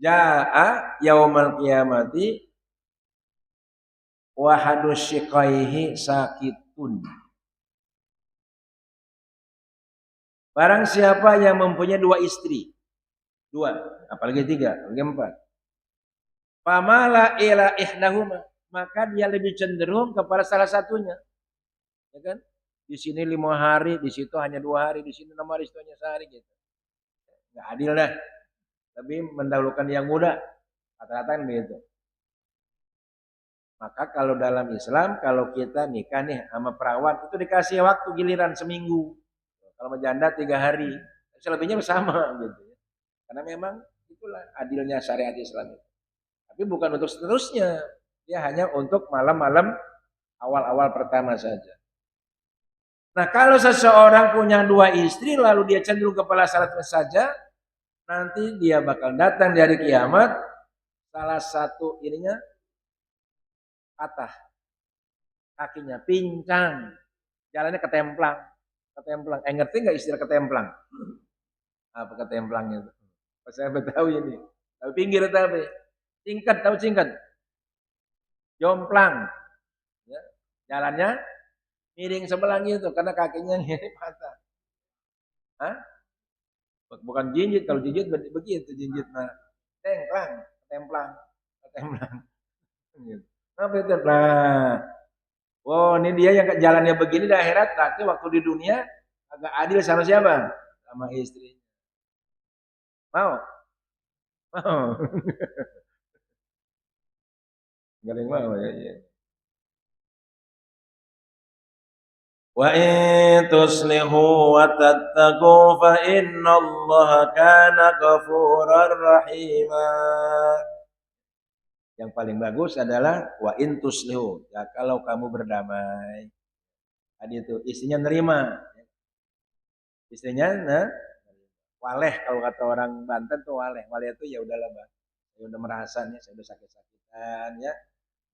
jaa yaumal qiyamati, wahadus syiqaihi sakitun. Barang siapa yang mempunyai 2 istri, 2, apalagi 3, apalagi 4. Famala ila ihdahuma, maka dia lebih cenderung kepada salah satunya. Ya kan? Di sini 5 hari, di situ hanya 2 hari, di sini 6 hari, di situ hanya sehari gitu. Enggak adil dah. Lebih mendahulukan yang muda. Rata-rata kan begitu. Maka kalau dalam Islam, kalau kita nikah nih sama perawan, itu dikasih waktu giliran seminggu. Kalau janda 3 hari, selebihnya bersama gitu. Karena memang itulah adilnya syariat Islam. Tapi bukan untuk seterusnya. Dia hanya untuk malam-malam awal-awal pertama saja. Nah kalau seseorang punya 2 istri lalu dia cenderung kepada salah satu saja, nanti dia bakal datang di hari kiamat, salah satu ininya patah, kakinya pincang, jalannya ketemplang. Ngerti nggak istilah ketemplang? Apa ketemplangnya itu? Saya tahu ini. Tapi pinggir tapi singkat, tahu singkat? Jomplang. Ya. Jalannya miring sebelah gitu karena kakinya ini patah. Hah? Bukan jinjit, kalau jinjit begitu jinjit mah. Templang. Gitu. Apa itu? Nah, oh ini dia yang jalannya begini di akhirat, berarti waktu di dunia agak adil sama siapa? Sama istri. Mau? Mau. Gak ada yang mau ya. Ya. Wa in tuslihu wa tattaqu fa innallaha kana ghafurar rahima. Yang paling bagus adalah wa in tuslihu. Ya kalau kamu berdamai. Tadi itu istrinya nerima. Istrinya waleh kalau kata orang Banten tuh waleh. Waleh itu ya udahlah, Bang. Saya udah merasa nih, saya udah sakit-sakitan ya.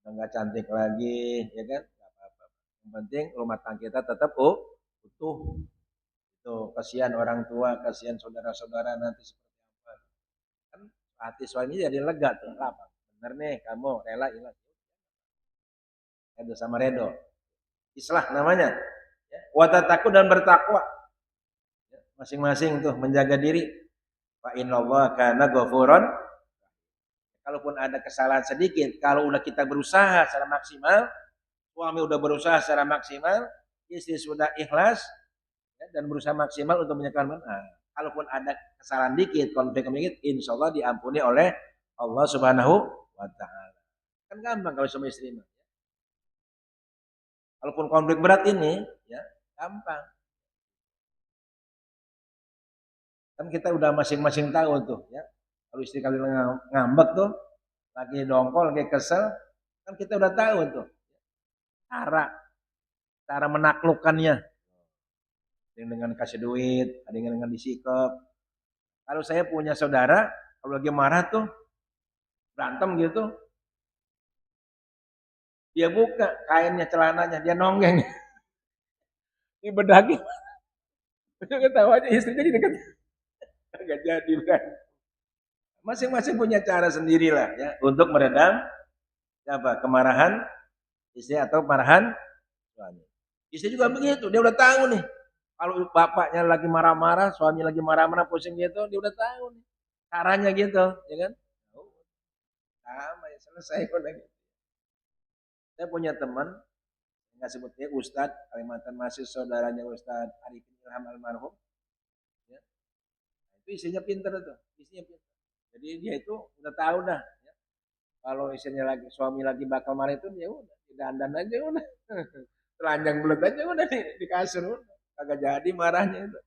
Udah enggak cantik lagi, ya kan? Enggak apa-apa. Yang penting rumah tangga kita tetap utuh. Itu kasihan orang tua, kasihan saudara-saudara nanti seperti apa. Kan hati suami jadi lega tuh, lapang. Bener nih kamu rela hilang. Redo sama redo. Islah namanya. Ya. Watataku dan bertakwa. Ya. Masing-masing tuh menjaga diri. Fa innallaha kana ghafuran. Kalaupun ada kesalahan sedikit, kalau udah kita berusaha secara maksimal, suami udah berusaha secara maksimal, istri sudah ikhlas ya, dan berusaha maksimal untuk menyelesaikan. Nah, kalaupun ada kesalahan dikit, konflik dikit, insya Allah diampuni oleh Allah Subhanahu wa Ta'ala. Kan gampang kalau sama istri. Kalaupun konflik berat ini, ya gampang. Kan kita udah masing-masing tahu tuh, ya. Kalau istri kalian ngambek tuh, lagi dongkol, lagi kesel, kan kita udah tahu tuh cara menaklukkannya. Ada yang dengan kasih duit, ada yang dengan disikap. Kalau saya punya saudara, kalau lagi marah tuh berantem gitu, dia buka kainnya, celananya, dia nonggeng, dibedaki, dia ketawa aja istrinya jadi nggak jadi kan. Masing-masing punya cara sendirilah ya untuk meredam apa kemarahan istri atau kemarahan suami. Istri juga begitu, dia udah tahu nih. Kalau bapaknya lagi marah-marah, suami lagi marah-marah, pusing gitu, dia udah tahu nih caranya gitu, ya kan? Sama ya selesai udah gitu. Saya punya teman, nggak sebutnya Ustadz, Kalimantan masih saudaranya Ustadz Arifin Ilham almarhum. Ya. Itu istrinya pinter tuh, istrinya pinter. Jadi dia itu udah tahu dah. Ya. Kalau istrinya lagi suami lagi bakal marah itu dia udah dandan aja udah. Telanjang belut aja udah di kasur udah. Kagak jadi marahnya itu.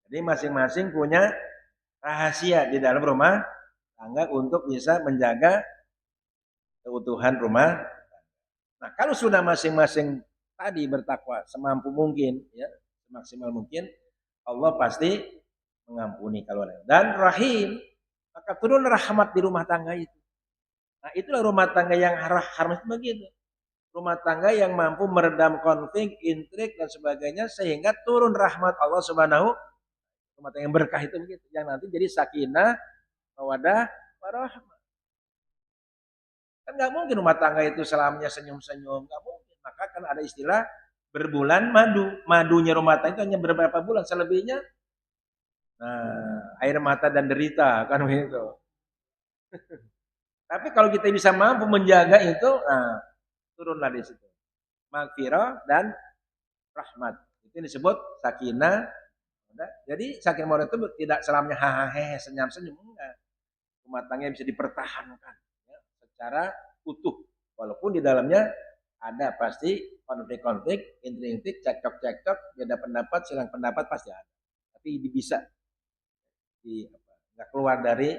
Jadi masing-masing punya rahasia di dalam rumah tangga untuk bisa menjaga keutuhan rumah. Nah, kalau sudah masing-masing tadi bertakwa semampu mungkin, ya, semaksimal mungkin, Allah pasti mengampuni kalau ada. Dan rahim, maka turun rahmat di rumah tangga itu. Nah, itulah rumah tangga yang harus begitu. Rumah tangga yang mampu meredam konflik, intrik dan sebagainya sehingga turun rahmat Allah Subhanahu rumah tangga yang berkah itu begitu. Yang nanti jadi sakinah, mawaddah, warahmah. Kan nggak mungkin rumah tangga itu selamanya senyum-senyum, nggak mungkin. Maka kan ada istilah berbulan madu. Madunya rumah tangga itu hanya beberapa bulan, selebihnya air mata dan derita kan begitu. Tapi kalau kita bisa mampu menjaga itu, turunlah di situ. Maghfirah dan rahmat. Itu disebut sakinah. Jadi sakinah itu tidak selamanya hahaha senyum-senyum, enggak. Rumah tangga bisa dipertahankan ya, secara utuh. Walaupun di dalamnya ada pasti konflik-konflik, intrik-intrik, cekcok-cekcok, beda pendapat, silang pendapat pasti ada. Tapi bisa nggak keluar dari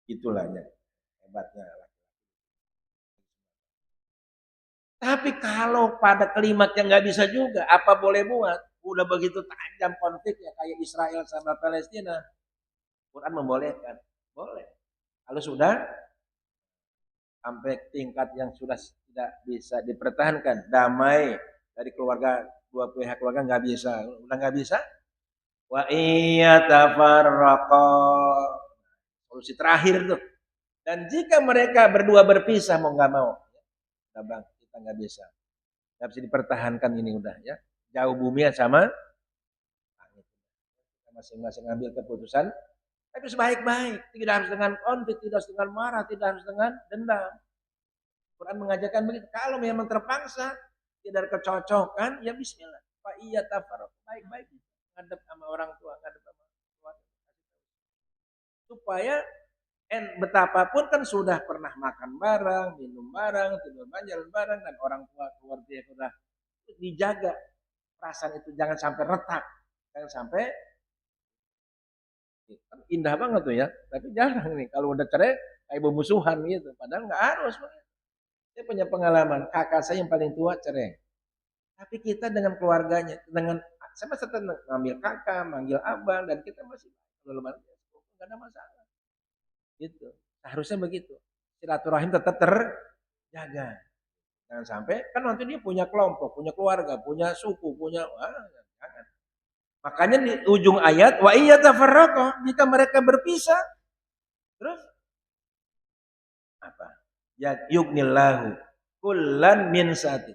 itulah ya hebatnya. Tapi kalau pada klimaknya nggak bisa juga, apa boleh buat? Udah begitu tajam konfliknya kayak Israel sama Palestina, Quran membolehkan, boleh. Kalau sudah sampai tingkat yang sudah tidak bisa dipertahankan, damai dari keluarga dua pihak keluarga nggak bisa, udah nggak bisa. Wa iyatafarraqa, solusi terakhir tuh. Dan jika mereka berdua berpisah mau nggak mau, ya, bang kita nggak bisa dipertahankan ini udah ya. Jauh bumi sama langit. Kita masing-masing ambil keputusan. Tapi sebaik-baik, tidak harus dengan konflik, tidak harus dengan marah, tidak harus dengan dendam. Quran mengajarkan begitu. Kalau memang terpaksa, tidak kecocokan, ya bismillah. Pak iya tafarok, baik-baik. Ngadep sama orang tua, ngadep sama keluarga. Supaya betapapun kan sudah pernah makan bareng, minum bareng, tidur bareng, jalan bareng, dan orang tua keluarga sudah dijaga perasaan itu jangan sampai retak, jangan sampai indah banget tuh ya, tapi jarang nih kalau udah cerai kayak bermusuhan gitu, padahal nggak harus. Saya punya pengalaman, kakak saya yang paling tua cerai, tapi kita dengan keluarganya, dengan saya masih tetap ngambil kakak, manggil abang, dan kita masih nggak ada masalah, gitu. Harusnya begitu, silaturahim tetap terjaga. Jangan sampai kan nanti dia punya kelompok, punya keluarga, punya suku, punya jangan. Makanya di ujung ayat wa iyatafarraqa, jika mereka berpisah, terus apa? Ya yugnillahu kullan min sa'ati.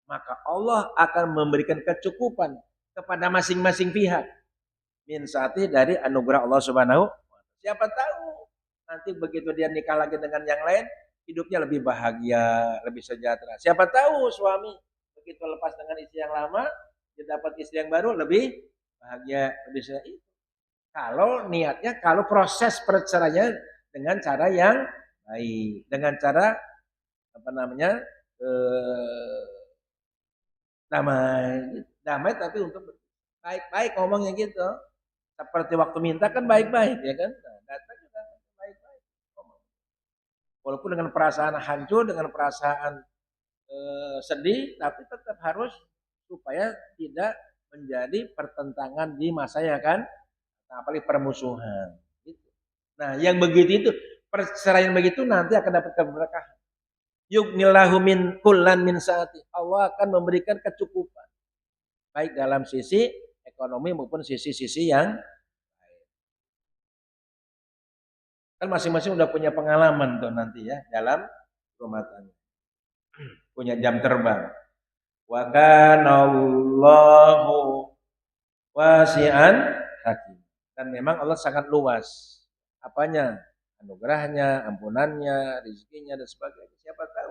Maka Allah akan memberikan kecukupan kepada masing-masing pihak min sa'ati dari anugerah Allah Subhanahu. Siapa tahu nanti begitu dia nikah lagi dengan yang lain, hidupnya lebih bahagia, lebih sejahtera. Siapa tahu suami begitu lepas dengan istri yang lama, dia dapat istri yang baru lebih bahagia, lebih sejahtera. Kalau niatnya, kalau proses perceraian dengan cara yang baik, dengan cara apa namanya damai, damai tapi untuk baik-baik ngomongnya gitu. Seperti waktu minta kan baik-baik ya kan, nah, datang juga baik-baik. Walaupun dengan perasaan hancur, dengan perasaan sedih, tapi tetap harus supaya tidak menjadi pertentangan di masa ya kan, nah, apalagi permusuhan. Gitu. Nah, yang begitu itu perceraian begitu nanti akan dapat keberkahan. Yughnillahu min kullan min saati. Allah akan memberikan kecukupan baik dalam sisi ekonomi maupun sisi-sisi yang kan masing-masing udah punya pengalaman tuh nanti ya dalam rumah tangga. Punya jam terbang. Wa kanallahu wasi'an hakim. Dan memang Allah sangat luas. Apanya? Anugerahnya, ampunannya, rezekinya dan sebagainya. Siapa tahu.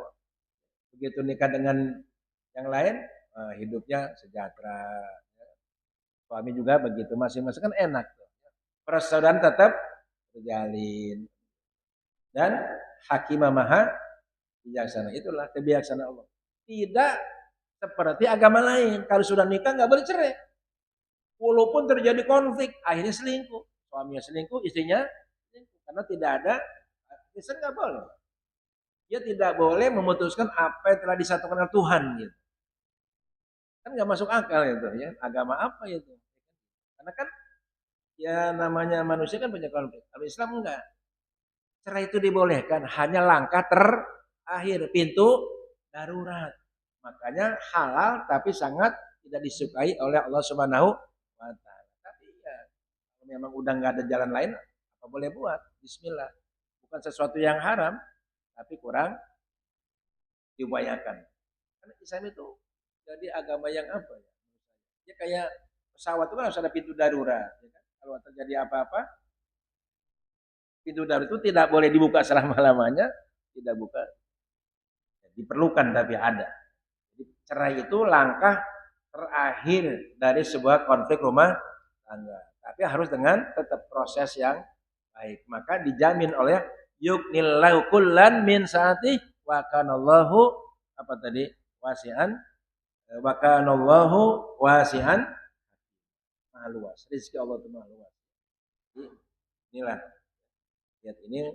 Begitu nikah dengan yang lain, hidupnya sejahtera. Suami juga begitu, masing-masing kan enak. Persaudaraan tetap terjalin. Dan hakimah maha bijaksana. Itulah kebijaksanaan Allah. Tidak seperti agama lain. Kalau sudah nikah nggak boleh cerai. Walaupun terjadi konflik, akhirnya selingkuh. Suaminya selingkuh, istrinya selingkuh. Karena tidak ada, istri nggak boleh. Dia tidak boleh memutuskan apa yang telah disatukan dengan Tuhan. Gitu. Kan nggak masuk akal itu ya. Agama apa itu? Karena kan ya namanya manusia kan punya konflik. Kalau Islam enggak. Cerai itu dibolehkan, hanya langkah terakhir, pintu darurat. Makanya halal tapi sangat tidak disukai oleh Allah Subhanahu wa taala. Tapi ya kalau memang udah nggak ada jalan lain, apa boleh buat? Bismillah. Bukan sesuatu yang haram, tapi kurang diupayakan. Karena Islam itu jadi agama yang apa ya? Ya kayak pesawat itu kan harus ada pintu darurat. Ya kan? Kalau terjadi apa-apa, pintu darurat itu tidak boleh dibuka selama-lamanya, tidak buka. Diperlukan tapi ada. Jadi cerai itu langkah terakhir dari sebuah konflik rumah tangga. Tapi harus dengan tetap proses yang baik. Maka dijamin oleh yuknillahu kullan min saati wa kanallahu apa tadi wasian wa kanallahu wasian maha luas. Rezeki Allah itu maha luas. Inilah ayat ini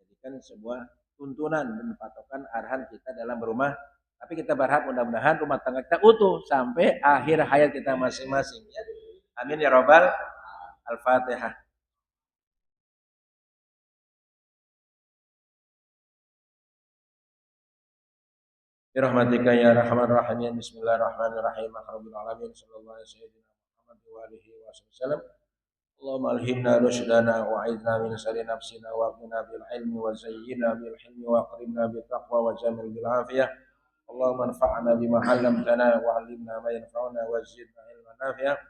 jadikan sebuah tuntunan dan patokan arahan kita dalam berumah. Tapi kita berharap mudah-mudahan rumah tangga kita utuh sampai akhir hayat kita masing-masing. Ya. Amin ya robbal al-fatihah. Birahmatika ya rahman rahimin. Bismillahirrahmanirrahim. Alhamdulillahirabbil alamin. Sallallahu alaihi wasallam Muhammad wa alihi wasallam. Allahumma alhimna rushdana wa a'idna min syarri nafsina wa qina bil ilmi wa zayyina bil hilmi wa aqrimna bil taqwa wa jamil bil afiyah. Allahumma anfa'na bima 'allamtana wa 'allimna ma yanfa'una wa zidna ilman nafi'a.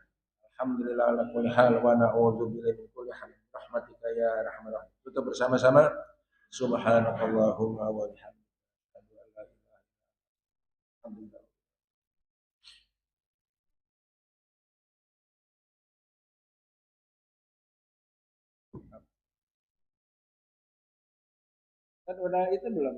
Alhamdulillah ala kulli hal wa na'udzu billahi min kulli hal. Rahmatika ya arhamar rahim. Tutup bersama-sama. Subhanakallahumma wa bihamdika. Alhamdulillah. Kan udah itu belum?